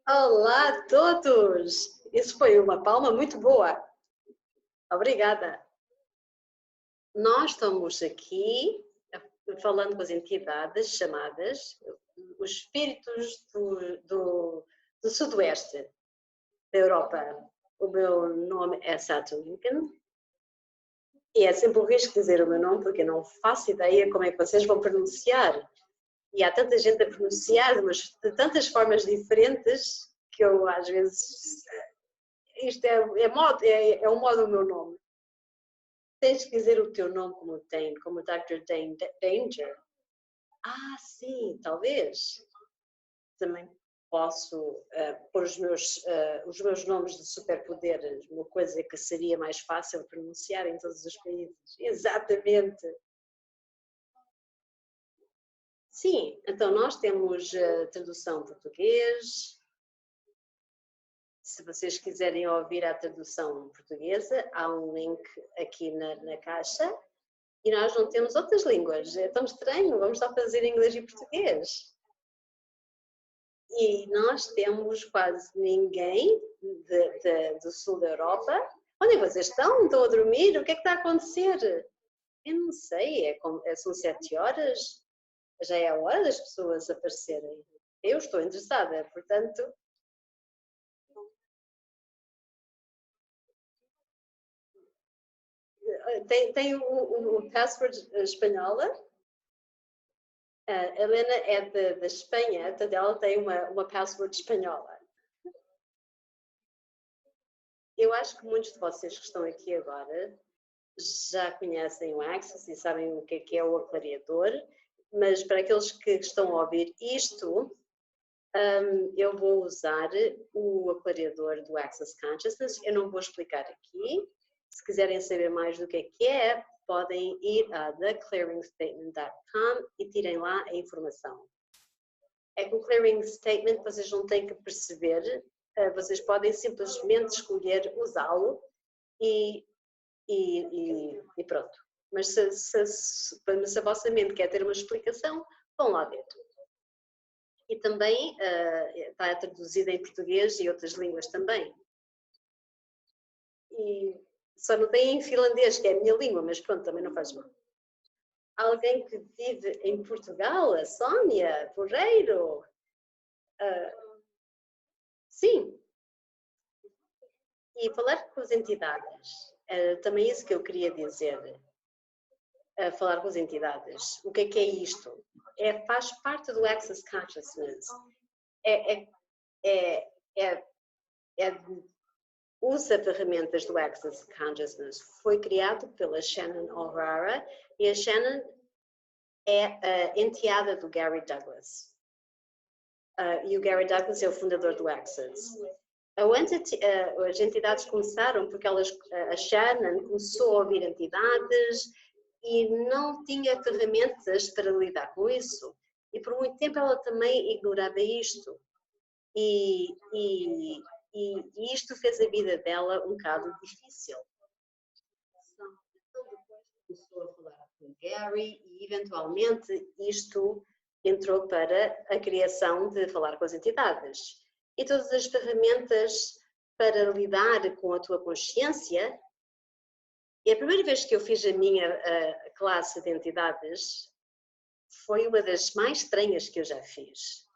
Olá a todos! Isso foi uma palma muito boa. Obrigada. Nós estamos aqui falando com as entidades chamadas os espíritos do Sudoeste da Europa. O meu nome é Sato Lincoln e é sempre um risco dizer o meu nome porque eu não faço ideia como é que vocês vão pronunciar. E há tanta gente a pronunciar, mas de tantas formas diferentes que eu às vezes isto é o modo do meu nome. Tens que dizer o teu nome como Dr. Danger. Ah, sim, talvez. Também posso pôr os meus nomes de superpoderes, uma coisa que seria mais fácil pronunciar em todos os países. Exatamente. Sim, então nós temos tradução português. Se vocês quiserem ouvir a tradução portuguesa, há um link aqui na caixa. E nós não temos outras línguas. É tão estranho, vamos só fazer inglês e português. E nós temos quase ninguém do sul da Europa. Onde vocês estão? Estão a dormir? O que é que está a acontecer? Eu não sei, são 7 horas? Já é a hora das pessoas aparecerem. Eu estou interessada, portanto. Tem o password espanhola? A Helena é da Espanha, portanto ela tem uma password espanhola. Eu acho que muitos de vocês que estão aqui agora já conhecem o Access e sabem o que é o aclareador, mas para aqueles que estão a ouvir isto, eu vou usar o aclareador do Access Consciousness. Eu não vou explicar aqui. Se quiserem saber mais do que é, podem ir a theclearingstatement.com e tirem lá a informação. É que o clearing statement vocês não têm que perceber, vocês podem simplesmente escolher usá-lo e pronto. Mas se a vossa mente quer ter uma explicação, vão lá dentro. E também está traduzida em português e outras línguas também. E só não tem em finlandês, que é a minha língua, mas pronto, também não faz mal. Alguém que vive em Portugal, a Sónia Porreiro. Sim. E falar com as entidades, também isso que eu queria dizer. Falar com as entidades. O que é isto? Faz parte do Access Consciousness. Usa ferramentas do Access Consciousness. Foi criado pela Shannon O'Hara e a Shannon é a enteada do Gary Douglas. E o Gary Douglas é o fundador do Access. As entidades começaram porque a Shannon começou a ouvir entidades e não tinha ferramentas para lidar com isso. E por muito tempo ela também ignorava isto. E isto fez a vida dela um bocado difícil. Então depois começou a falar com o Gary e eventualmente isto entrou para a criação de falar com as entidades. E todas as ferramentas para lidar com a tua consciência. E a primeira vez que eu fiz a minha classe de entidades foi uma das mais estranhas que eu já fiz.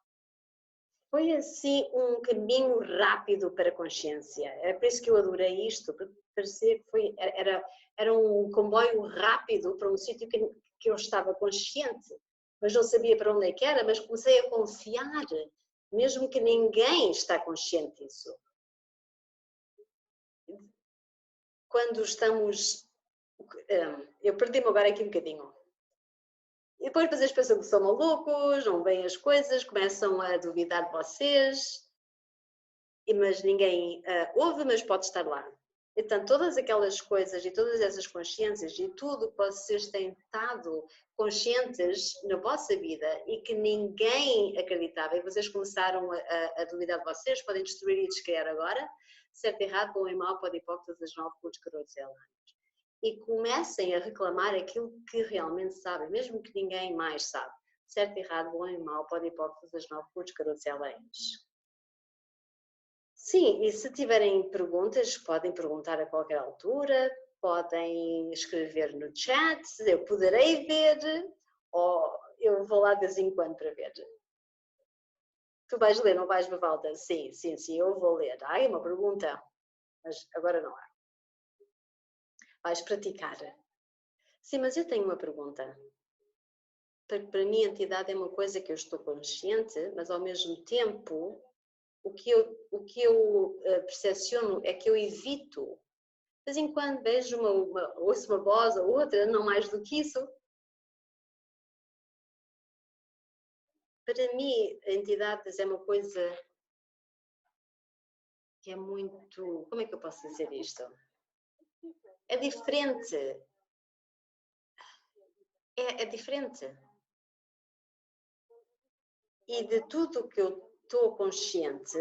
Foi assim um caminho rápido para a consciência. É por isso que eu adorei isto, porque parecia que era um comboio rápido para um sítio que eu estava consciente, mas não sabia para onde é que era, mas comecei a confiar, mesmo que ninguém está consciente disso. Quando estamos... eu perdi-me agora aqui um bocadinho. E depois vocês pensam que são malucos, não veem as coisas, começam a duvidar de vocês, mas ninguém ouve, mas pode estar lá. Então, todas aquelas coisas e todas essas consciências e tudo que vocês têm estado conscientes na vossa vida e que ninguém acreditava e vocês começaram a duvidar de vocês, podem destruir e descriar agora, certo, errado, bom e mau, pode hipócritas, das 9 putos, garotos e anos. E comecem a reclamar aquilo que realmente sabem, mesmo que ninguém mais sabe. Certo, errado, bom e mau, pode hipócritas, das 9 putos, garotos e anos. Sim, e se tiverem perguntas, podem perguntar a qualquer altura, podem escrever no chat, eu poderei ver, ou eu vou lá de vez em quando para ver. Tu vais ler, não vais, Mafalda? Sim, eu vou ler. Ai, uma pergunta, mas agora não há. Vais praticar. Sim, mas eu tenho uma pergunta. Para mim, a entidade é uma coisa que eu estou consciente, mas ao mesmo tempo, o que eu percepciono é que eu evito. De vez em quando vejo ouço uma voz ou outra, não mais do que isso. Para mim, a entidades é uma coisa que é muito. Como é que eu posso dizer isto? É diferente. É diferente. E de tudo que eu estou consciente,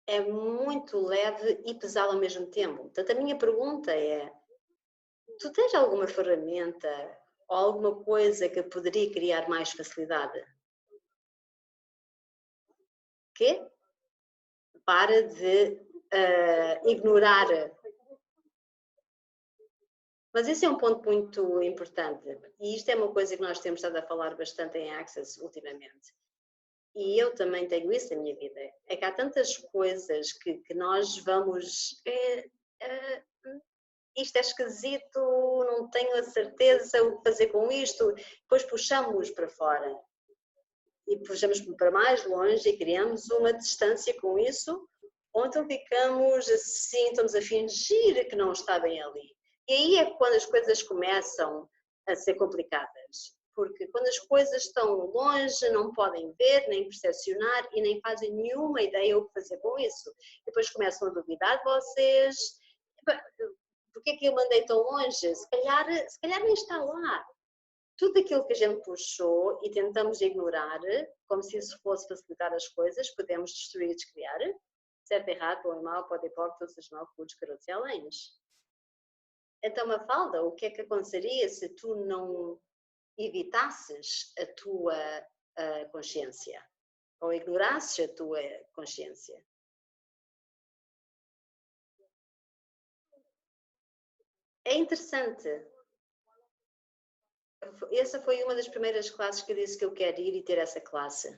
é muito leve e pesado ao mesmo tempo. Portanto, a minha pergunta é: tu tens alguma ferramenta ou alguma coisa que poderia criar mais facilidade? Quê? Para de ignorar. Mas esse é um ponto muito importante. E isto é uma coisa que nós temos estado a falar bastante em Access ultimamente. E eu também tenho isso na minha vida. É que há tantas coisas que nós vamos. Isto é esquisito, não tenho a certeza o que fazer com isto. Depois puxamos para fora. E puxamos para mais longe e criamos uma distância com isso, ou então ficamos assim, estamos a fingir que não está bem ali. E aí é quando as coisas começam a ser complicadas, porque quando as coisas estão longe, não podem ver, nem percepcionar e nem fazem nenhuma ideia o que fazer com isso. Depois começam a duvidar de vocês, porque é que eu mandei tão longe? Se calhar nem está lá. Tudo aquilo que a gente puxou e tentamos ignorar, como se isso fosse facilitar as coisas, podemos destruir e descriar. Certo, errado, bom e mau, pode e pode, todos os maus, putos, garotos e alens. Então, Mafalda, o que é que aconteceria se tu não evitasses a tua consciência? Ou ignorasses a tua consciência? É interessante. Essa foi uma das primeiras classes que eu disse que eu quero ir e ter essa classe.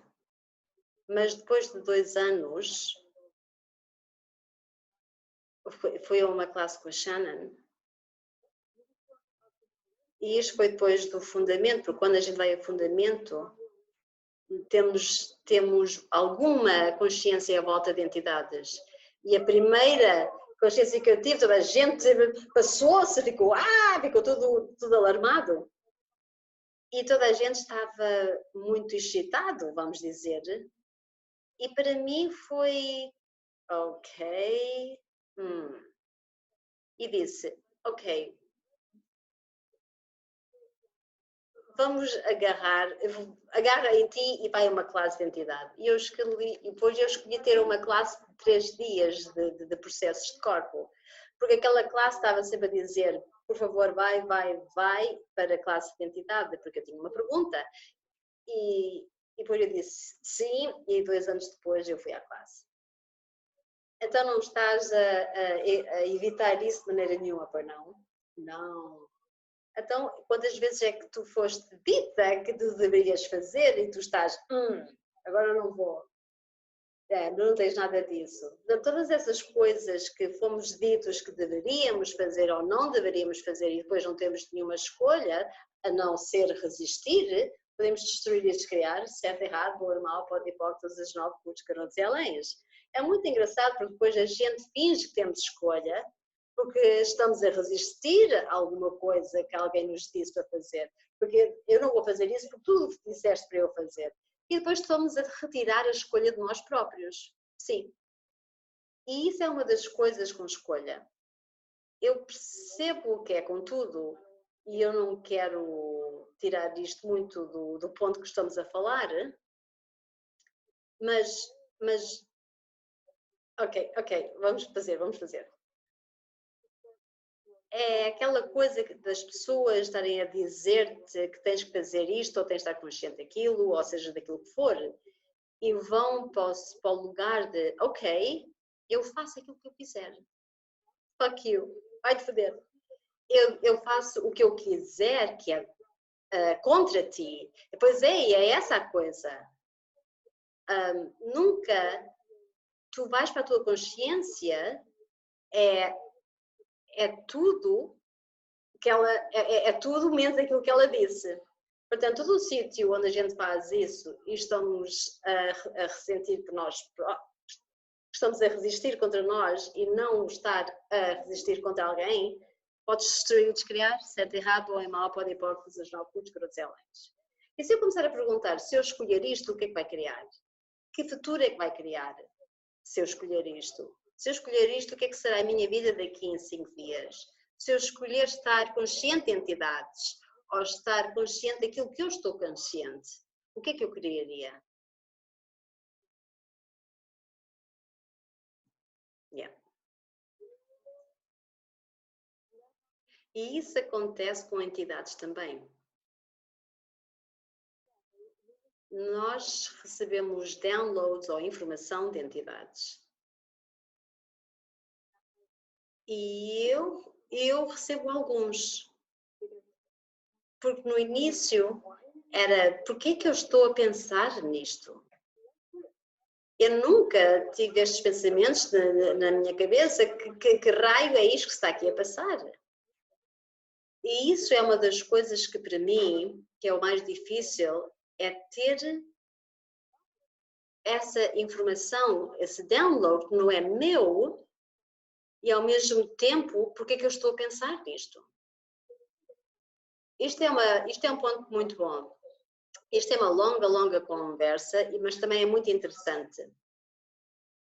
Mas depois de 2 anos, foi a uma classe com a Shannon, e isto foi depois do fundamento, porque quando a gente vai ao fundamento, temos alguma consciência à volta de entidades. E a primeira consciência que eu tive, toda a gente passou-se, ficou tudo alarmado. E toda a gente estava muito excitado, vamos dizer. E para mim foi, ok. E disse, ok, vamos agarra em ti e vai a uma classe de identidade. E depois eu escolhi ter uma classe de 3 dias de processos de corpo, porque aquela classe estava sempre a dizer, por favor, vai para a classe de identidade, porque eu tinha uma pergunta. E depois eu disse sim, e 2 anos depois eu fui à classe. Então não estás a evitar isso de maneira nenhuma, pois não? Não. Então, quantas vezes é que tu foste dita que tu deverias fazer e tu estás, agora não vou. Não tens nada disso. Então, todas essas coisas que fomos ditos que deveríamos fazer ou não deveríamos fazer e depois não temos nenhuma escolha, a não ser resistir, podemos destruir e descriar, certo, errado, bom ou mau, pode ir para todas as 9 putos, garotos e alenhas. É muito engraçado porque depois a gente finge que temos escolha, porque estamos a resistir a alguma coisa que alguém nos disse para fazer. Porque eu não vou fazer isso porque tu disseste para eu fazer. E depois estamos a retirar a escolha de nós próprios. Sim. E isso é uma das coisas com escolha. Eu percebo o que é com tudo e eu não quero tirar isto muito do ponto que estamos a falar, mas ok, vamos fazer. É aquela coisa das pessoas estarem a dizer-te que tens que fazer isto ou tens de estar consciente daquilo, ou seja, daquilo que for, e vão para o lugar de, ok, eu faço aquilo que eu quiser. Fuck you. Vai-te foder. Eu faço o que eu quiser, que é contra ti. Pois é essa a coisa. Nunca tu vais para a tua consciência, é tudo que ela é tudo menos aquilo que ela disse. Portanto, todo o sítio onde a gente faz isso e estamos a ressentir que nós estamos a resistir contra nós e não estar a resistir contra alguém, podes destruir e descriar, certo, errado, ou é mal, pode ir para os 9 cultos, garotos e além. E se eu começar a perguntar, se eu escolher isto, o que é que vai criar? Que futuro é que vai criar se eu escolher isto? Se eu escolher isto, o que é que será a minha vida daqui em 5 dias? Se eu escolher estar consciente de entidades ou estar consciente daquilo que eu estou consciente, o que é que eu criaria? Yeah. E isso acontece com entidades também. Nós recebemos downloads ou informação de entidades. E eu recebo alguns. Porque no início era, por que é que eu estou a pensar nisto? Eu nunca tive estes pensamentos na minha cabeça, que raio é isto que está aqui a passar? E isso é uma das coisas que para mim, que é o mais difícil, é ter essa informação, esse download que não é meu, e ao mesmo tempo, porque é que eu estou a pensar nisto? Isto é um ponto muito bom. Isto é uma longa conversa, mas também é muito interessante.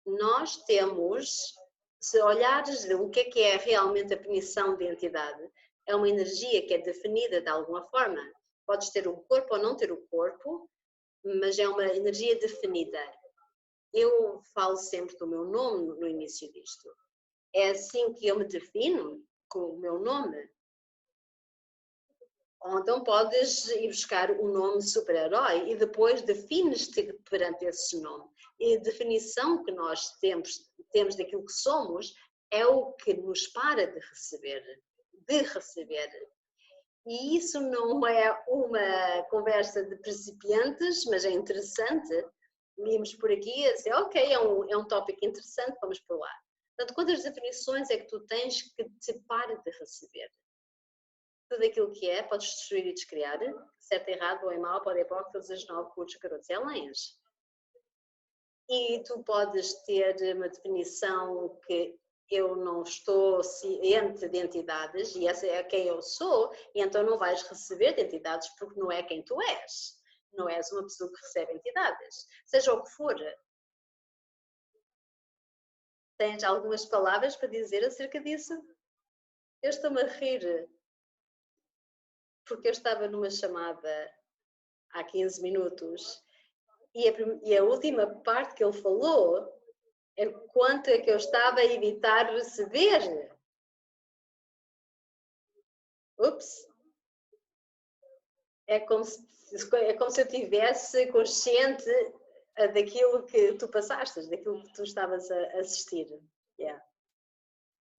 Nós temos, se olhares o que é realmente a definição de entidade, é uma energia que é definida de alguma forma. Podes ter o corpo ou não ter o corpo, mas é uma energia definida. Eu falo sempre do meu nome no início disto. É assim que eu me defino, com o meu nome. Ou então podes ir buscar o nome super-herói e depois defines-te perante esse nome. E a definição que nós temos daquilo que somos é o que nos para de receber. E isso não é uma conversa de principiantes, mas é interessante. Irmos por aqui e dizer, ok, é um tópico interessante, vamos por lá. Portanto, quantas definições é que tu tens que te para de receber? Tudo aquilo que é, podes destruir e descriar, certo, errado, bom e mau, pode e pouco, todas as 9 cultos, garotos e além. E tu podes ter uma definição que eu não estou ciente de entidades, e essa é quem eu sou, e então não vais receber de entidades porque não é quem tu és. Não és uma pessoa que recebe entidades. Seja o que for. Tens algumas palavras para dizer acerca disso? Eu estou-me a rir porque eu estava numa chamada há 15 minutos e a última parte que ele falou é quanto é que eu estava a evitar receber. Ups! É como se eu tivesse consciente daquilo que tu passaste, daquilo que tu estavas a assistir. Yeah.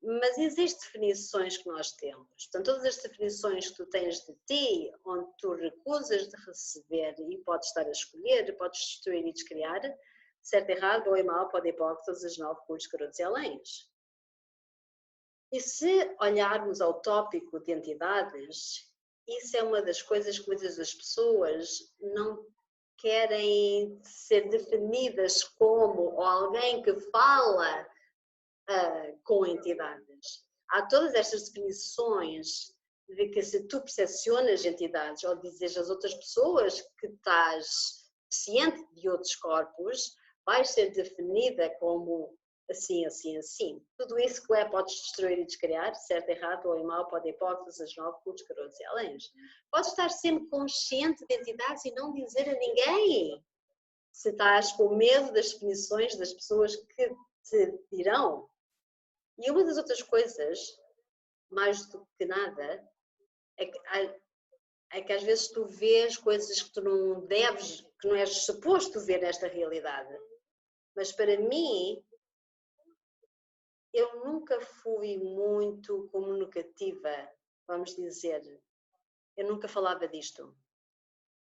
Mas existem definições que nós temos. Portanto, todas as definições que tu tens de ti, onde tu recusas de receber e podes estar a escolher, podes destruir e descriar, certo, errado, bom e mau, pode ir para todas as 9 cores, garotos e aléns. E se olharmos ao tópico de entidades, isso é uma das coisas que muitas das pessoas não querem ser definidas como ou alguém que fala com entidades. Há todas estas definições de que se tu percepcionas entidades ou dizes às outras pessoas que estás ciente de outros corpos, vais ser definida como assim, assim, assim. Tudo isso que podes destruir e descriar, certo, errado, ou mal, pode ir hipóteses, as 9 cultos, garotos e aléns. Podes estar sempre consciente de entidades e não dizer a ninguém. Se estás com medo das definições das pessoas que te dirão. E uma das outras coisas, mais do que nada, é que às vezes tu vês coisas que tu não deves, que não és suposto ver nesta realidade. Mas para mim, eu nunca fui muito comunicativa, vamos dizer. Eu nunca falava disto.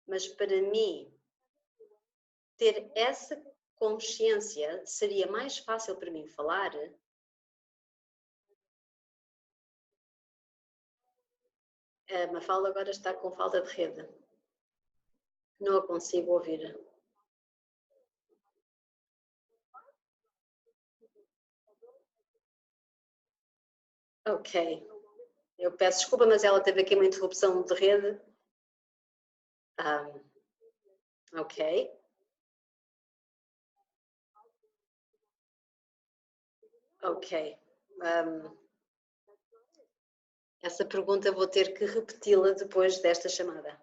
Mas para mim, ter essa consciência seria mais fácil para mim falar. A Mafalda agora está com falta de rede. Não a consigo ouvir. Ok. Eu peço desculpa, mas ela teve aqui uma interrupção de rede. Ok. Ok. Essa pergunta vou ter que repeti-la depois desta chamada,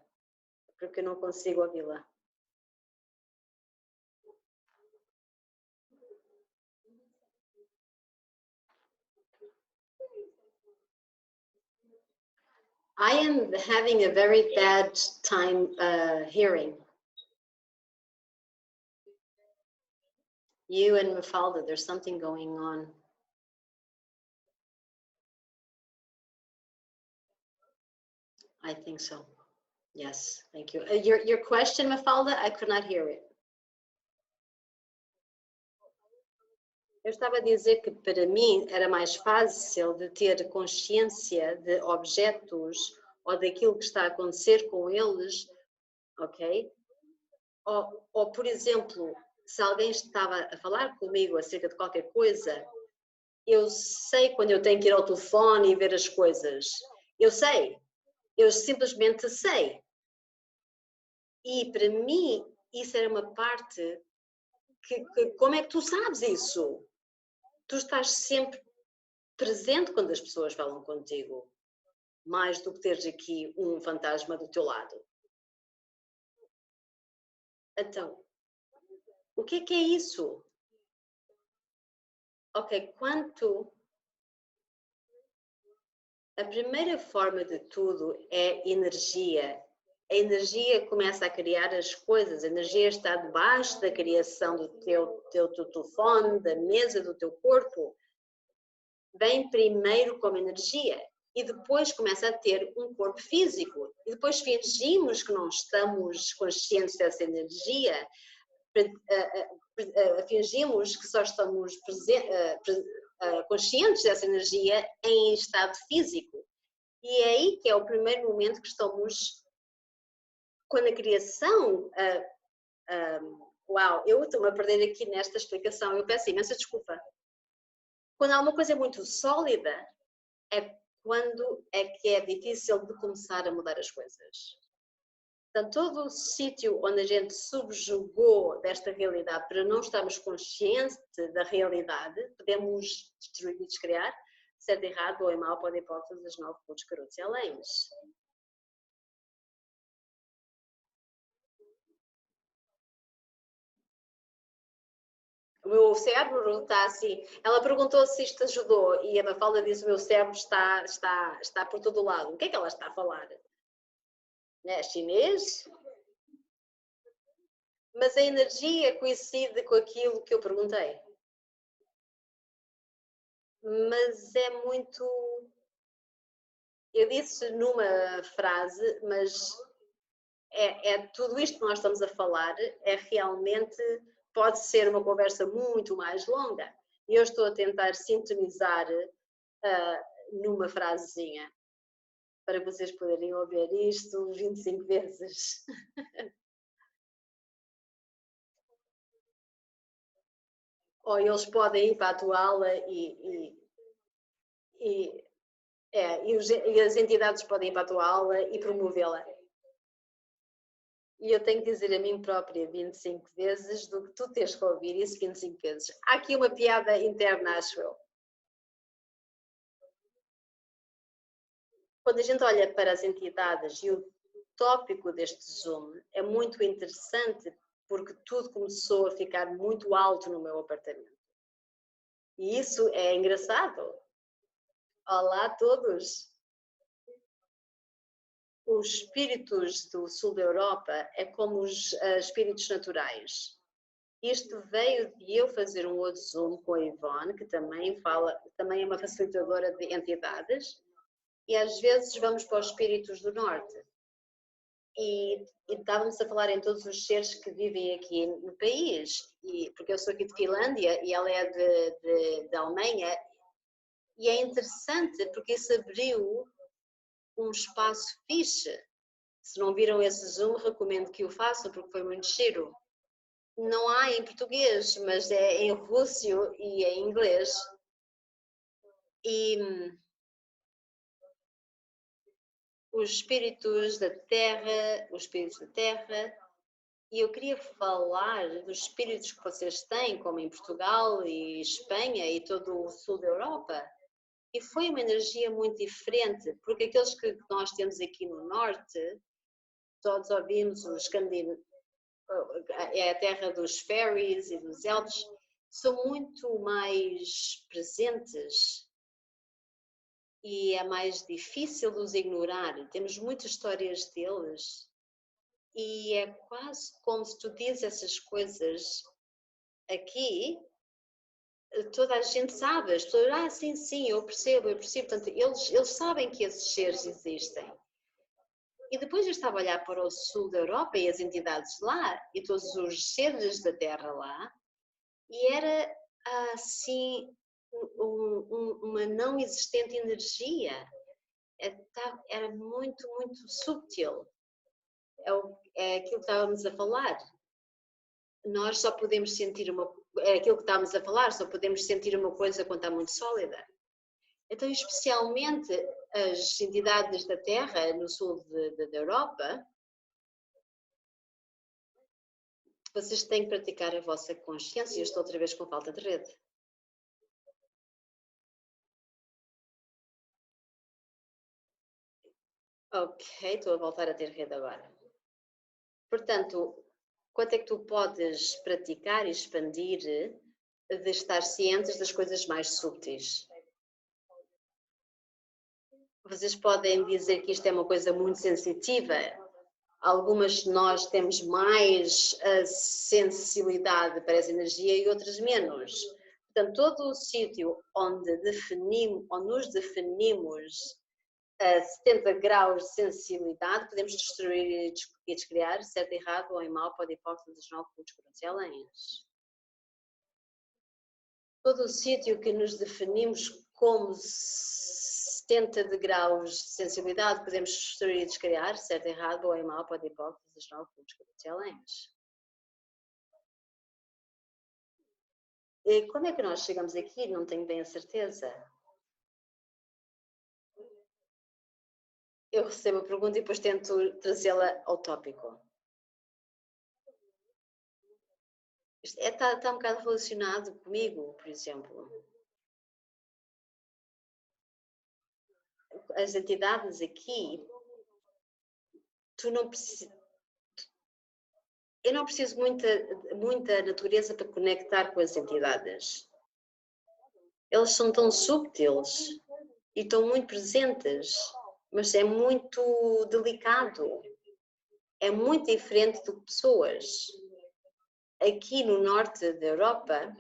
porque eu não consigo ouvi-la. I am having a very bad time hearing. You and Mafalda, there's something going on. I think so. Yes, thank you. Your question, Mafalda, I could not hear it. Eu estava a dizer que para mim era mais fácil de ter consciência de objetos ou daquilo que está a acontecer com eles, ok? Ou por exemplo, se alguém estava a falar comigo acerca de qualquer coisa, eu sei quando eu tenho que ir ao telefone e ver as coisas. Eu sei. Eu simplesmente sei. E para mim, isso era uma parte que como é que tu sabes isso? Tu estás sempre presente quando as pessoas falam contigo, mais do que teres aqui um fantasma do teu lado. Então, o que é isso? Ok, a primeira forma de tudo é energia. A energia começa a criar as coisas, a energia está debaixo da criação do teu telefone, da mesa, do teu corpo. Vem primeiro como energia e depois começa a ter um corpo físico. E depois fingimos que não estamos conscientes dessa energia, fingimos que só estamos conscientes dessa energia em estado físico. E é aí que é o primeiro momento que estamos, quando a criação... uau, eu estou-me a perder aqui nesta explicação, eu peço imensa desculpa. Quando há uma coisa muito sólida, é quando é que é difícil de começar a mudar as coisas. Portanto, todo o sítio onde a gente subjugou desta realidade para não estarmos conscientes da realidade, podemos destruir e descriar, certo, errado ou é mau, pode ir para todas as 9 pontos, carotos e aléns. O meu cérebro está assim. Ela perguntou se isto ajudou e a Mafalda disse: o meu cérebro está por todo lado. O que é que ela está a falar? Né? Chinês? Mas a energia coincide com aquilo que eu perguntei. Mas é muito... Eu disse numa frase, mas é tudo isto que nós estamos a falar é realmente... Pode ser uma conversa muito mais longa. E eu estou a tentar sintonizar numa frasezinha para vocês poderem ouvir isto 25 vezes. Ou eles podem ir para a tua aula e as entidades podem ir para a tua aula e promovê-la. E eu tenho que dizer a mim própria 25 vezes do que tu tens que ouvir isso 25 vezes. Há aqui uma piada interna, acho eu. Quando a gente olha para as entidades e o tópico deste Zoom é muito interessante porque tudo começou a ficar muito alto no meu apartamento. E isso é engraçado. Olá a todos! Os espíritos do sul da Europa é como os espíritos naturais. Isto veio de eu fazer um outro Zoom com a Ivone, que também é uma facilitadora de entidades, e às vezes vamos para os espíritos do norte. E estávamos a falar em todos os seres que vivem aqui no país, porque eu sou aqui de Finlândia e ela é de Alemanha, e é interessante porque isso abriu um espaço fixe. Se não viram esse Zoom, recomendo que o façam porque foi muito giro. Não há em português, mas é em russo e em inglês. E os espíritos da Terra, e eu queria falar dos espíritos que vocês têm, como em Portugal e Espanha e todo o sul da Europa. E foi uma energia muito diferente, porque aqueles que nós temos aqui no norte, todos ouvimos os é a terra dos fairies e dos elfos, são muito mais presentes e é mais difícil de os ignorar. Temos muitas histórias deles e é quase como se tu dizes essas coisas aqui, toda a gente sabe, as pessoas, sim, eu percebo, portanto, eles sabem que esses seres existem. E depois eu estava a olhar para o sul da Europa e as entidades lá, e todos os seres da Terra lá, e era assim uma não existente energia. Era muito, muito subtil. É aquilo que estávamos a falar. Nós só podemos sentir é aquilo que estávamos a falar, só podemos sentir uma coisa quando está muito sólida. Então, especialmente as entidades da Terra, no sul da Europa, vocês têm que praticar a vossa consciência. Eu estou outra vez com falta de rede. Ok, estou a voltar a ter rede agora. Portanto, quanto é que tu podes praticar e expandir de estar cientes das coisas mais subtis? Vocês podem dizer que isto é uma coisa muito sensitiva. Algumas de nós temos mais sensibilidade para essa energia e outras menos. Portanto, todo o sítio onde nos definimos a 70 graus de sensibilidade, podemos destruir e descriar, certo, errado ou em mal, pode ir para dos 9 pontos potenciais. Todo o sítio que nos definimos como 70 graus de sensibilidade, podemos destruir e descriar, certo, errado ou em mal, pode ir para dos 9 pontos potenciais. E quando é que nós chegamos aqui? Não tenho bem a certeza. Eu recebo a pergunta e depois tento trazê-la ao tópico. Está um bocado relacionado comigo, por exemplo. As entidades aqui, eu não preciso muita natureza para conectar com as entidades. Eles são tão subtis e estão muito presentes, mas é muito delicado. É muito diferente do que pessoas. Aqui no norte da Europa,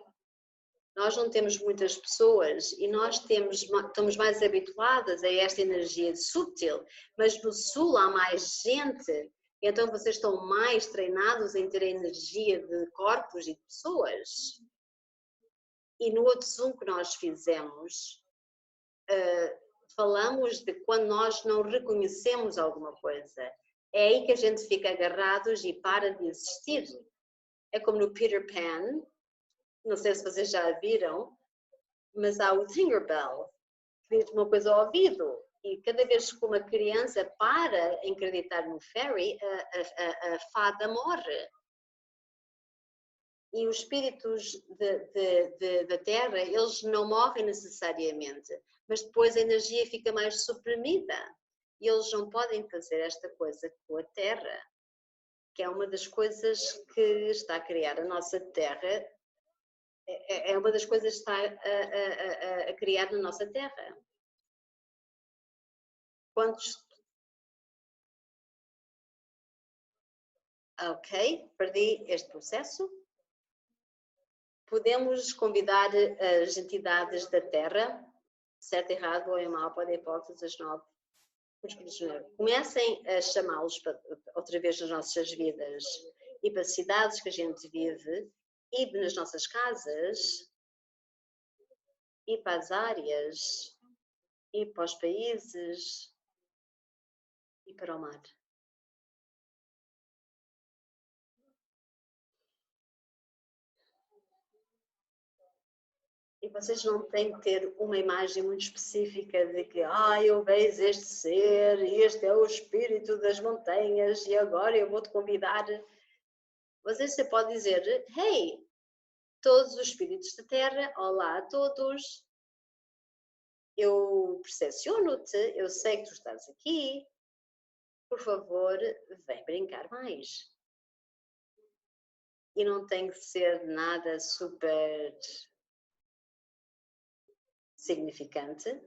nós não temos muitas pessoas e nós estamos mais habituadas a esta energia subtil, mas no sul há mais gente, então vocês estão mais treinados em ter a energia de corpos e de pessoas. E no outro Zoom que nós fizemos, falamos de quando nós não reconhecemos alguma coisa. É aí que a gente fica agarrados e para de existir. É como no Peter Pan, não sei se vocês já viram, mas há o Tinkerbell, que diz uma coisa ao ouvido, e cada vez que uma criança para em acreditar no fairy, a fada morre. E os espíritos da Terra, eles não morrem necessariamente, mas depois a energia fica mais suprimida. E eles não podem fazer esta coisa com a Terra, que é uma das coisas que está a criar a nossa Terra, é uma das coisas que está a criar na nossa Terra. Quantos... Ok, perdi este processo. podemos convidar as entidades da Terra, certo, errado, bom e mau, podem hipóteses, as 9. Comecem a chamá-los outra vez nas nossas vidas e para as cidades que a gente vive e nas nossas casas e para as áreas e para os países e para o mar. E vocês não têm que ter uma imagem muito específica de que eu vejo este ser, este é o espírito das montanhas e agora eu vou-te convidar. Você pode dizer, hey, todos os espíritos da Terra, olá a todos, eu percepciono-te, eu sei que tu estás aqui, por favor, vem brincar mais. E não tem que ser nada super significante.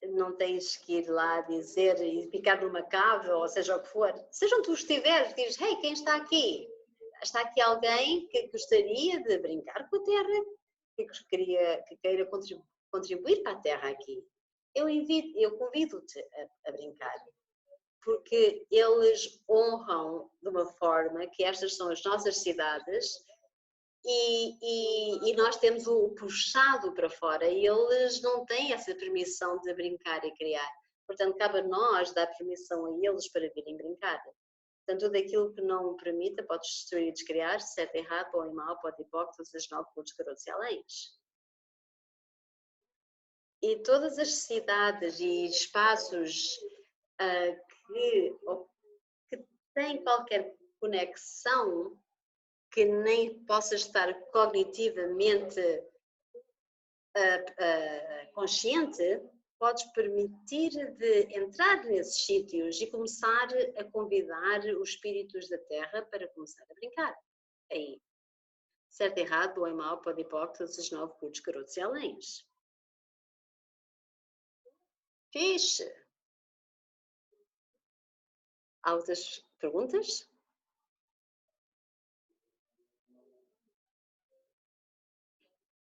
Não tens que ir lá dizer e ficar numa cave, ou seja o que for. Seja onde tu estiveres, dizes, hey, quem está aqui? Está aqui alguém que gostaria de brincar com a Terra, que queira contribuir para a Terra aqui. Eu convido-te a brincar, porque eles honram de uma forma que estas são as nossas cidades e nós temos o puxado para fora e eles não têm essa permissão de brincar e criar. Portanto, cabe a nós dar permissão a eles para virem brincar. Portanto, tudo aquilo que não permita pode destruir e descriar, certo, errado, bom e mau, pode hipócritas, as 9 cultos, garotos e aléns. E todas as cidades e espaços que têm qualquer conexão que nem possa estar cognitivamente consciente, podes permitir de entrar nesses sítios e começar a convidar os espíritos da Terra para começar a brincar. Aí, certo, errado, bom e mau, pode hipócritas, os 9 cultos, garotos e aléns. Fixe! Há outras perguntas?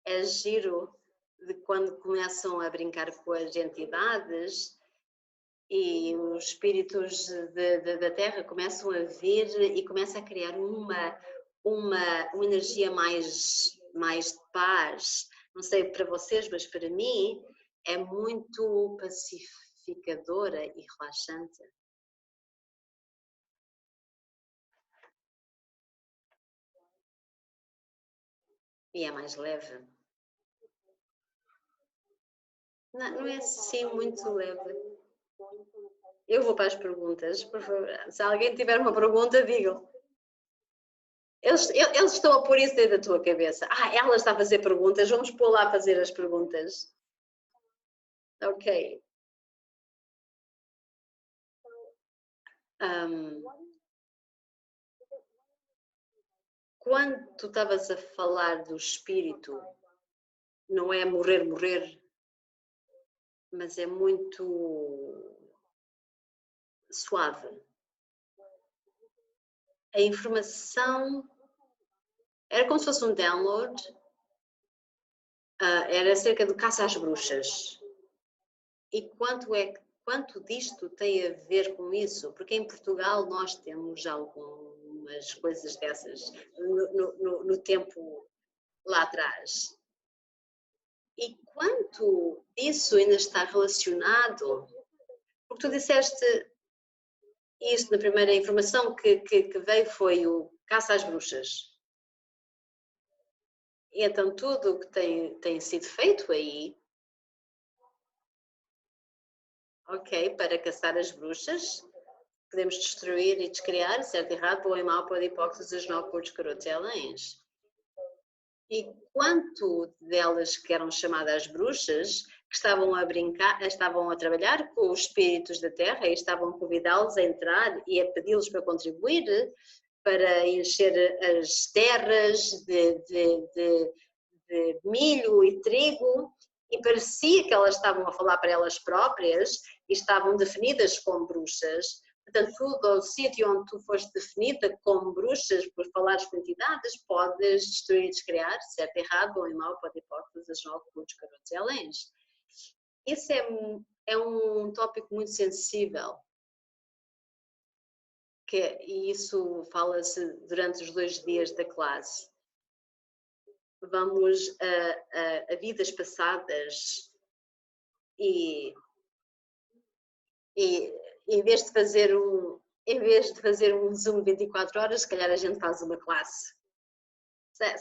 É giro de quando começam a brincar com as entidades e os espíritos da Terra começam a vir e começa a criar uma energia mais de paz. Não sei para vocês, mas para mim é muito pacificadora e relaxante. E é mais leve. Não é assim muito leve. Eu vou para as perguntas, por favor. Se alguém tiver uma pergunta, digam. Eles estão a pôr isso dentro da tua cabeça. Ela está a fazer perguntas, vamos pôr lá a fazer as perguntas. Ok. Quando tu estavas a falar do espírito, não é morrer, mas é muito suave. A informação era como se fosse um download, era acerca do caça às bruxas. E quanto disto tem a ver com isso? Porque em Portugal nós temos algumas coisas dessas no tempo lá atrás. E quanto disso ainda está relacionado? Porque tu disseste isto na primeira informação que veio foi o caça às bruxas. E então tudo o que tem sido feito aí, ok, para caçar as bruxas, podemos destruir e descriar, certo, errado, bom e mau, pode hipócritas, as 9 cultos, garotos e aléns. E quanto delas que eram chamadas bruxas, que estavam a brincar, estavam a trabalhar com os espíritos da Terra e estavam a convidá-los a entrar e a pedi-los para contribuir para encher as terras de milho e trigo, e parecia que elas estavam a falar para elas próprias e estavam definidas como bruxas, Portanto, tudo ao sítio onde tu foste definida como bruxas por falares com entidades, podes destruir e descriar, certo, errado, bom e mau, pode hipóteses, as 9 putos, carotos e aléns. Isso é um tópico muito sensível. E isso fala-se durante os 2 dias da classe. Vamos a vidas passadas e em vez de fazer um Zoom 24 horas, se calhar a gente faz uma classe.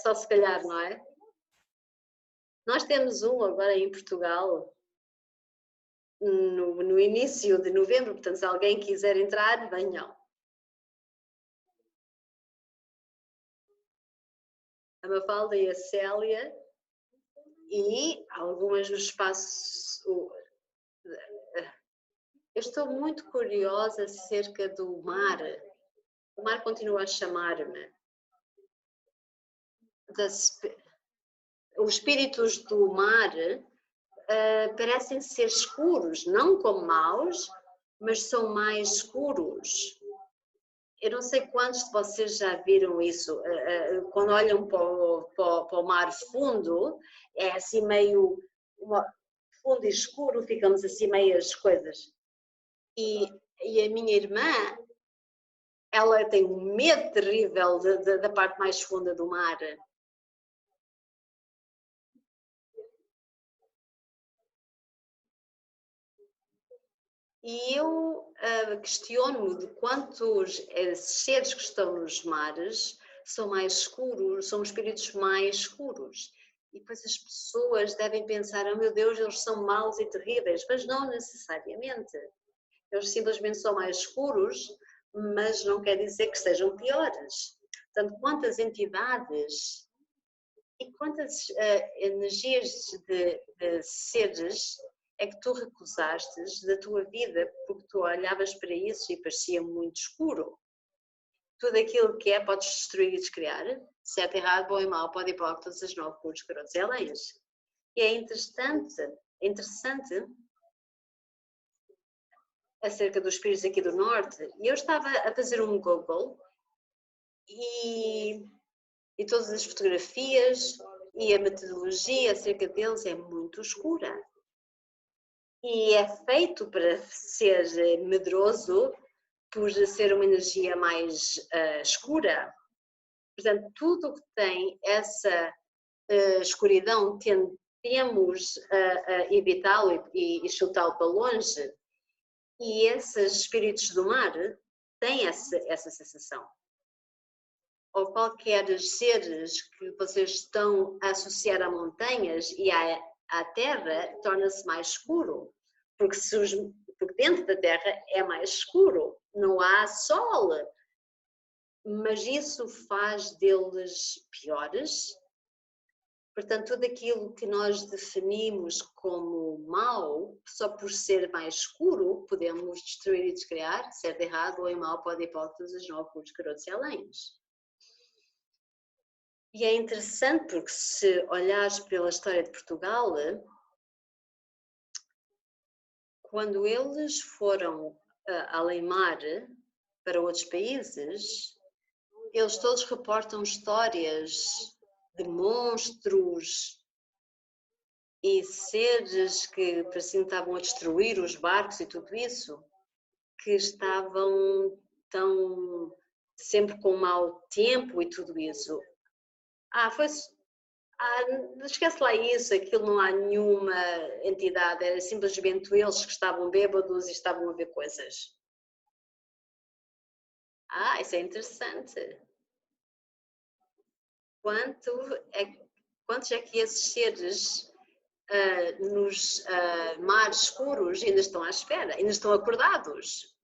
Só se calhar, não é? Nós temos um agora em Portugal, no início de novembro, portanto, se alguém quiser entrar, venham. A Mafalda e a Célia e algumas no espaço. Eu estou muito curiosa acerca do mar. O mar continua a chamar-me. Os espíritos do mar parecem ser escuros, não como maus, mas são mais escuros. Eu não sei quantos de vocês já viram isso. Quando olham para o mar fundo, é assim meio fundo e escuro, ficamos assim meias coisas. E a minha irmã, ela tem um medo terrível da parte mais funda do mar. E eu questiono-me de quantos seres que estão nos mares são mais escuros, são espíritos mais escuros. E depois as pessoas devem pensar, oh meu Deus, eles são maus e terríveis, mas não necessariamente. Eles simplesmente são mais escuros, mas não quer dizer que sejam piores. Portanto, quantas entidades e quantas energias de seres é que tu recusastes da tua vida porque tu olhavas para isso e parecia muito escuro? Tudo aquilo que é podes destruir e descriar, certo, errado, bom e mau, pode ir para todas as 9 putos, carotos e aléns. E é interessante acerca dos espíritos aqui do norte, e eu estava a fazer um Google e todas as fotografias e a metodologia acerca deles é muito escura. E é feito para ser medroso por ser uma energia mais escura. Portanto, tudo o que tem essa escuridão tendemos a evitá-lo e chutá-lo para longe. E esses espíritos do mar têm essa sensação. Ou qualquer seres que vocês estão a associar a montanhas e à terra, torna-se mais escuro. Porque dentro da terra é mais escuro, não há sol. Mas isso faz deles piores. Portanto, tudo aquilo que nós definimos como mau, só por ser mais escuro, podemos destruir e descriar, certo, errado, ou em mau, pode ir para todos os 9 putos, carotos e aléns. E é interessante porque se olhares pela história de Portugal, quando eles foram além mar para outros países, eles todos reportam histórias de monstros e seres que pareciam que estavam a destruir os barcos e tudo isso, que estavam sempre com mau tempo e tudo isso. Esquece lá isso, aquilo não há nenhuma entidade, era simplesmente eles que estavam bêbados e estavam a ver coisas. Isso é interessante. Quantos é que esses seres nos mares escuros ainda estão à espera, ainda estão acordados?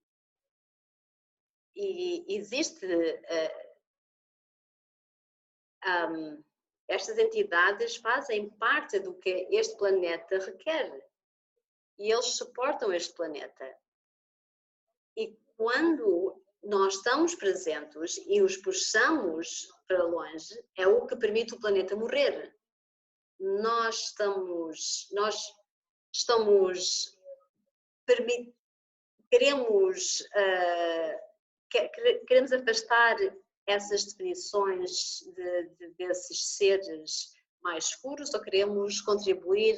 E existe estas entidades fazem parte do que este planeta requer e eles suportam este planeta. E quando nós estamos presentes e os puxamos para longe, é o que permite o planeta morrer. Nós estamos queremos, queremos afastar essas definições desses seres mais escuros ou queremos contribuir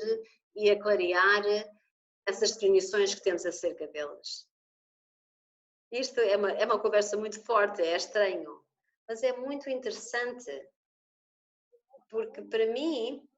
e aclarear essas definições que temos acerca deles? Isto é uma conversa muito forte, é estranho, mas é muito interessante, porque para mim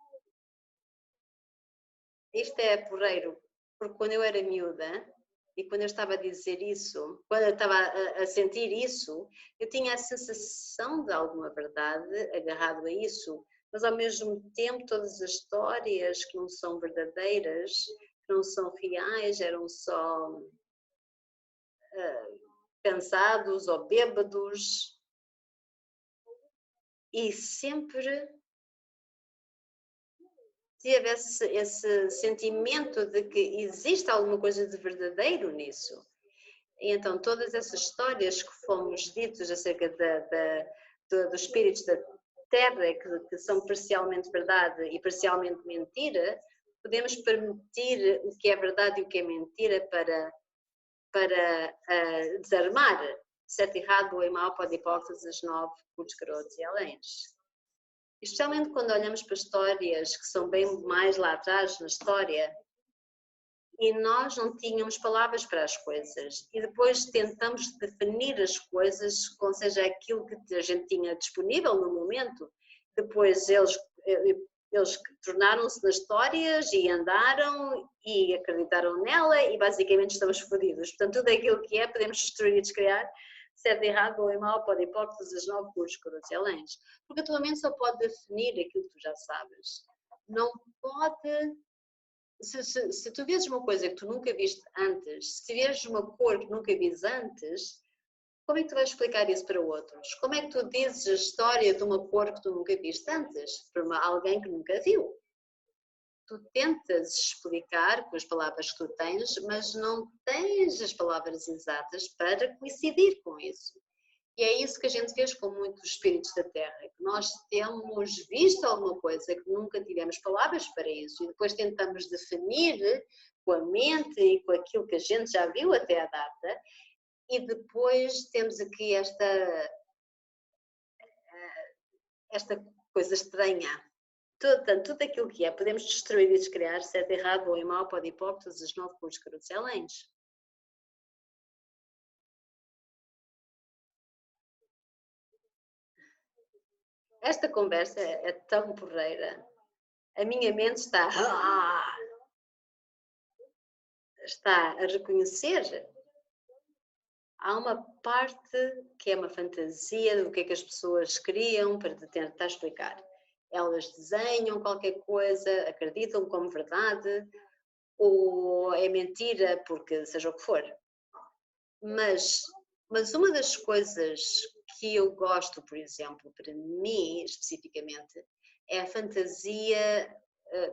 isto é porreiro, porque quando eu era miúda e quando eu estava a dizer isso, quando eu estava a sentir isso, eu tinha a sensação de alguma verdade agarrado a isso, mas ao mesmo tempo todas as histórias que não são verdadeiras, que não são reais, eram só cansados ou bêbados, e sempre tive esse sentimento de que existe alguma coisa de verdadeiro nisso. E então todas essas histórias que fomos ditos acerca dos espíritos da Terra, que são parcialmente verdade e parcialmente mentira, podemos permitir o que é verdade e o que é mentira para desarmar certo, errado, bom e mau, pode hipóteses, 9, curtos, carotos e aléns. Especialmente quando olhamos para histórias que são bem mais lá atrás na história e nós não tínhamos palavras para as coisas e depois tentamos definir as coisas com seja aquilo que a gente tinha disponível no momento, depois eles tornaram-se nas histórias e andaram e acreditaram nela e basicamente estamos fodidos. Portanto, tudo aquilo que é podemos destruir e descriar, certo, errado, bom e mau, pode hipóteses, 9, curtos, carotos e aléns. Porque a tua mente só pode definir aquilo que tu já sabes. Não pode... Se tu vês uma coisa que tu nunca viste antes, se vês uma cor que nunca viste antes, como é que tu vais explicar isso para outros? Como é que tu dizes a história de uma cor que tu nunca viste antes, para alguém que nunca viu? Tu tentas explicar com as palavras que tu tens, mas não tens as palavras exatas para coincidir com isso. E é isso que a gente vê com muitos espíritos da Terra, que nós temos visto alguma coisa que nunca tivemos palavras para isso e depois tentamos definir com a mente e com aquilo que a gente já viu até à data e depois temos aqui esta coisa estranha. Tudo aquilo que é, podemos destruir e descriar, certo, errado, bom e mau, pode hipóteses, 9, curtos, carotos e aléns. Esta conversa é tão porreira. A minha mente está a reconhecer. Há uma parte que é uma fantasia do que é que as pessoas criam para tentar explicar. Elas desenham qualquer coisa, acreditam como verdade, ou é mentira porque seja o que for. Mas uma das coisas que eu gosto, por exemplo, para mim especificamente, é a fantasia,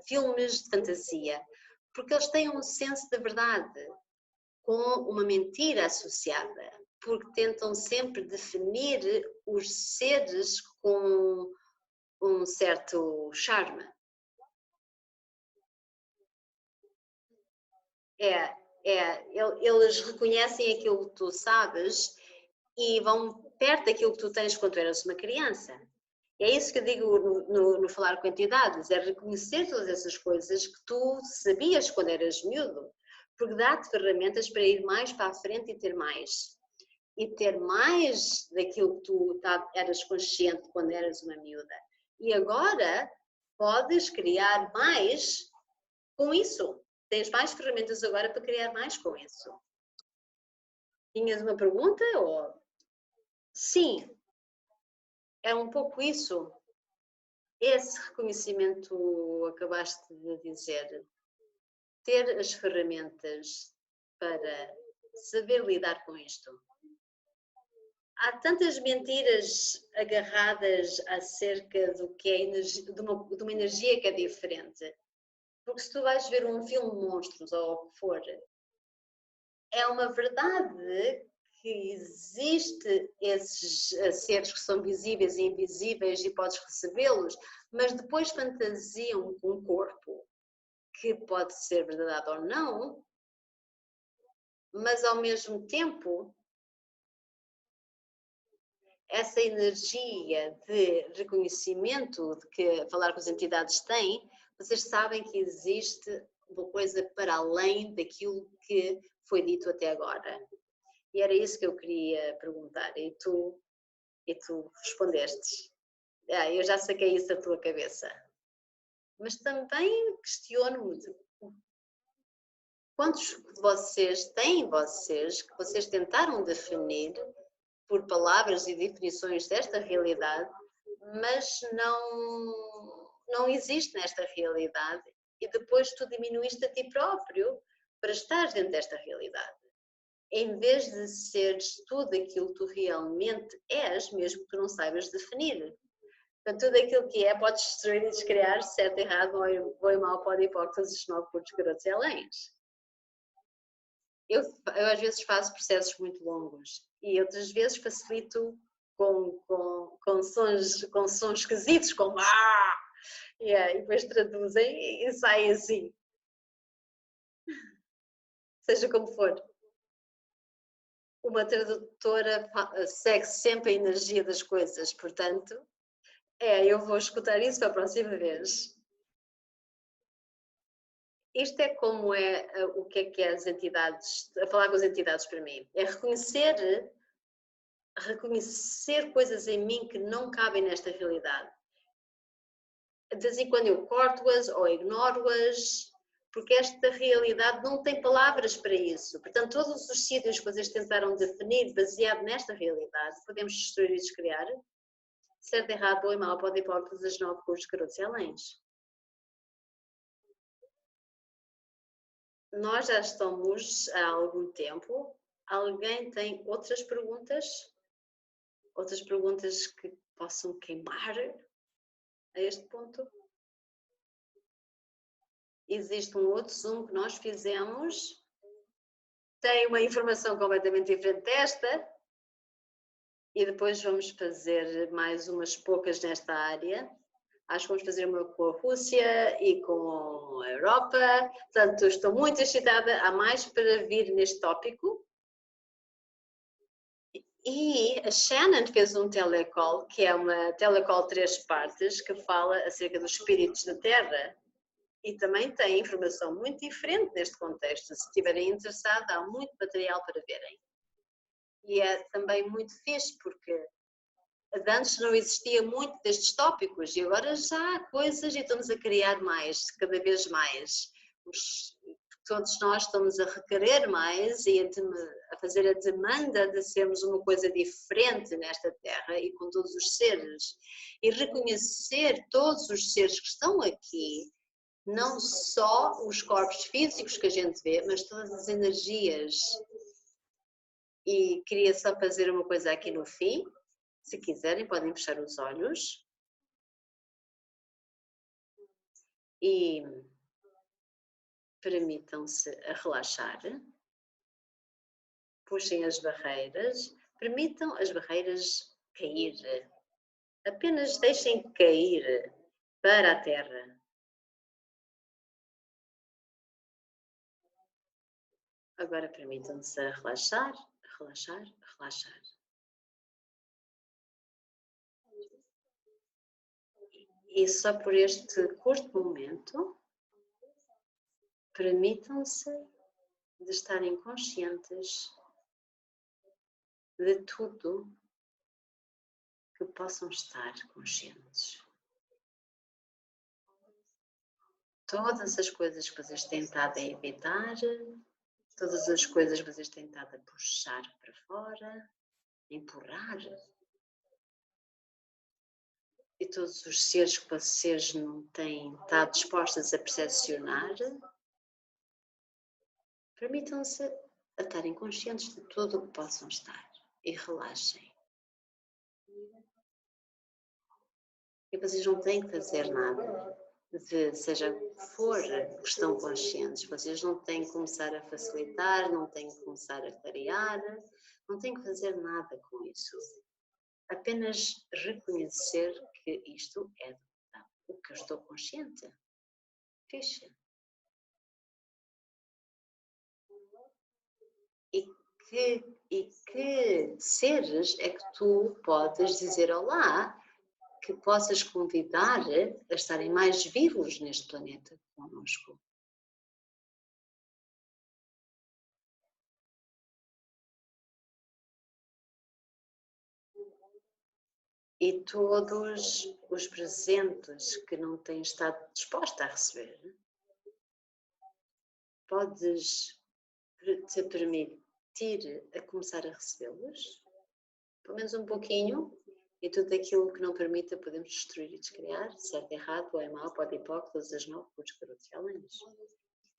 filmes de fantasia, porque eles têm um senso de verdade com uma mentira associada, porque tentam sempre definir os seres com um certo charme. Eles reconhecem aquilo que tu sabes e vão perto daquilo que tu tens quando eras uma criança. E é isso que eu digo no falar com entidades, é reconhecer todas essas coisas que tu sabias quando eras miúdo, porque dá-te ferramentas para ir mais para a frente e ter mais. E ter mais daquilo que tu eras consciente quando eras uma miúda. E agora podes criar mais com isso. Tens mais ferramentas agora para criar mais com isso. Tinhas uma pergunta? Ou... Sim, é um pouco isso. Esse reconhecimento acabaste de dizer. Ter as ferramentas para saber lidar com isto. Há tantas mentiras agarradas acerca do que é de uma energia que é diferente. Porque se tu vais ver um filme de monstros ou o que for, é uma verdade que existe esses seres que são visíveis e invisíveis e podes recebê-los, mas depois fantasiam com um corpo que pode ser verdade ou não, mas ao mesmo tempo, essa energia de reconhecimento de que falar com as entidades tem, vocês sabem que existe uma coisa para além daquilo que foi dito até agora. E era isso que eu queria perguntar, e tu respondeste. Eu já saquei isso da tua cabeça. Mas também questiono-me quantos de vocês têm que vocês tentaram definir por palavras e definições desta realidade, mas não existe nesta realidade e depois tu diminuíste a ti próprio para estar dentro desta realidade. Em vez de seres tudo aquilo que tu realmente és, mesmo que tu não saibas definir. Portanto, tudo aquilo que é, podes destruir e descriar, certo, errado, bom e mau, pode ir para todos os 9 curtos, garotos e aléns. Eu às vezes faço processos muito longos e outras vezes facilito com sons esquisitos, como e depois traduzem e saem assim. Seja como for. Uma tradutora segue sempre a energia das coisas, portanto, eu vou escutar isso para a próxima vez. Isto é como o que é as entidades, a falar com as entidades para mim, é reconhecer coisas em mim que não cabem nesta realidade. De vez em quando eu corto-as ou ignoro-as, porque esta realidade não tem palavras para isso. Portanto, todos os sítios que vocês tentaram definir baseado nesta realidade, podemos destruir e descriar. Certo, errado, bom e mau, pode ir para todas as 9 cursos, garotos e aléns. Nós já estamos há algum tempo. Alguém tem outras perguntas? Outras perguntas que possam queimar a este ponto? Existe um outro Zoom que nós fizemos, tem uma informação completamente diferente desta, e depois vamos fazer mais umas poucas nesta área. Acho que vamos fazer uma com a Rússia e com a Europa, portanto estou muito excitada, há mais para vir neste tópico. E a Shannon fez um telecall, que é uma telecall 3 partes, que fala acerca dos espíritos da Terra e também tem informação muito diferente neste contexto. Se estiverem interessados, há muito material para verem. E é também muito fixe, porque antes não existia muito destes tópicos e agora já há coisas e estamos a criar mais, cada vez mais. Todos nós estamos a requerer mais e a fazer a demanda de sermos uma coisa diferente nesta Terra e com todos os seres. E reconhecer todos os seres que estão aqui, não só os corpos físicos que a gente vê, mas todas as energias. E queria só fazer uma coisa aqui no fim. Se quiserem, podem fechar os olhos. E permitam-se a relaxar. Puxem as barreiras. Permitam as barreiras cair. Apenas deixem cair para a terra. Agora permitam-se a relaxar, relaxar, relaxar. E só por este curto momento, permitam-se de estarem conscientes de tudo que possam estar conscientes. Todas as coisas que vocês têm estado a evitar, todas as coisas que vocês têm estado a puxar para fora, empurrar. E todos os seres que vocês não têm estado dispostos a percepcionar, permitam-se a estarem conscientes de tudo o que possam estar e relaxem. E vocês não têm que fazer nada, seja o que for, que estão conscientes. Vocês não têm que começar a facilitar, não têm que começar a clarear, não têm que fazer nada com isso. Apenas reconhecer que isto é o que eu estou consciente. Fixe. E que seres é que tu podes dizer olá, que possas convidar a estarem mais vivos neste planeta connosco. E todos os presentes que não tens estado disposta a receber, podes te permitir a começar a recebê-los, pelo menos um pouquinho, e tudo aquilo que não permita podemos destruir e descriar, certo, errado, ou é mau, pode ir todas as 9 por challenge.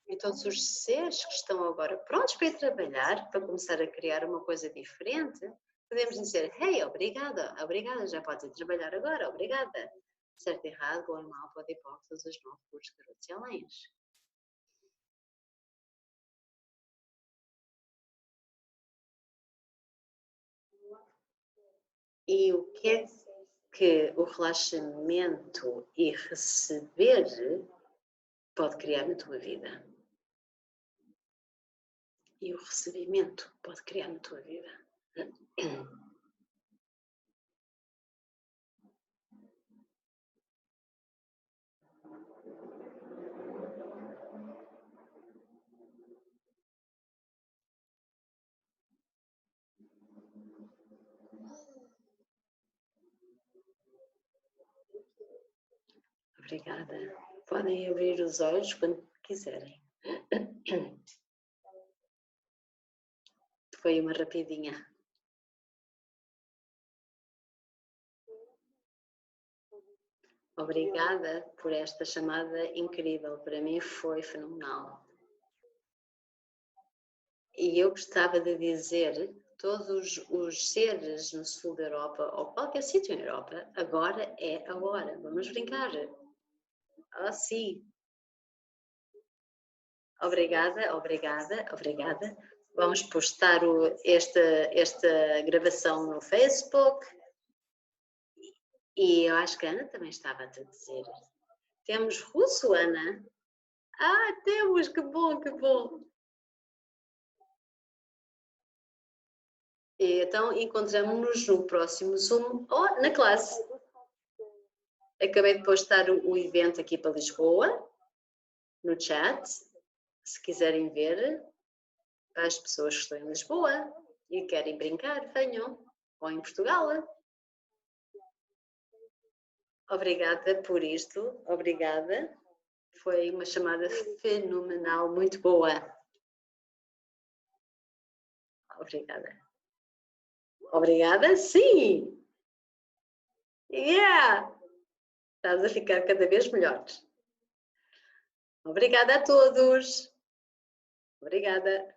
E todos os seres que estão agora prontos para ir trabalhar, para começar a criar uma coisa diferente, podemos dizer, hey, obrigada, obrigada, já podes ir trabalhar agora, obrigada. Certo, errado, bom e mau, pode ir todas as 9 por challenge. E o que é que o relaxamento e receber pode criar na tua vida? E o recebimento pode criar na tua vida? Obrigada. Podem abrir os olhos quando quiserem. Foi uma rapidinha. Obrigada por esta chamada incrível. Para mim foi fenomenal. E eu gostava de dizer, todos os seres no sul da Europa, ou qualquer sítio na Europa, agora é a hora. Vamos brincar. Ah, sim. Obrigada, obrigada, obrigada. Vamos postar esta gravação no Facebook. E eu acho que a Ana também estava a te dizer. Temos russo, Ana? Ah, temos, que bom, que bom. E então encontramos-nos no próximo Zoom ou na classe. Acabei de postar o evento aqui para Lisboa, no chat. Se quiserem ver, as pessoas que estão em Lisboa e querem brincar, venham. Ou em Portugal. Obrigada por isto, obrigada. Foi uma chamada fenomenal, muito boa. Obrigada. Obrigada, sim! Yeah! Estás a ficar cada vez melhor. Obrigada a todos. Obrigada.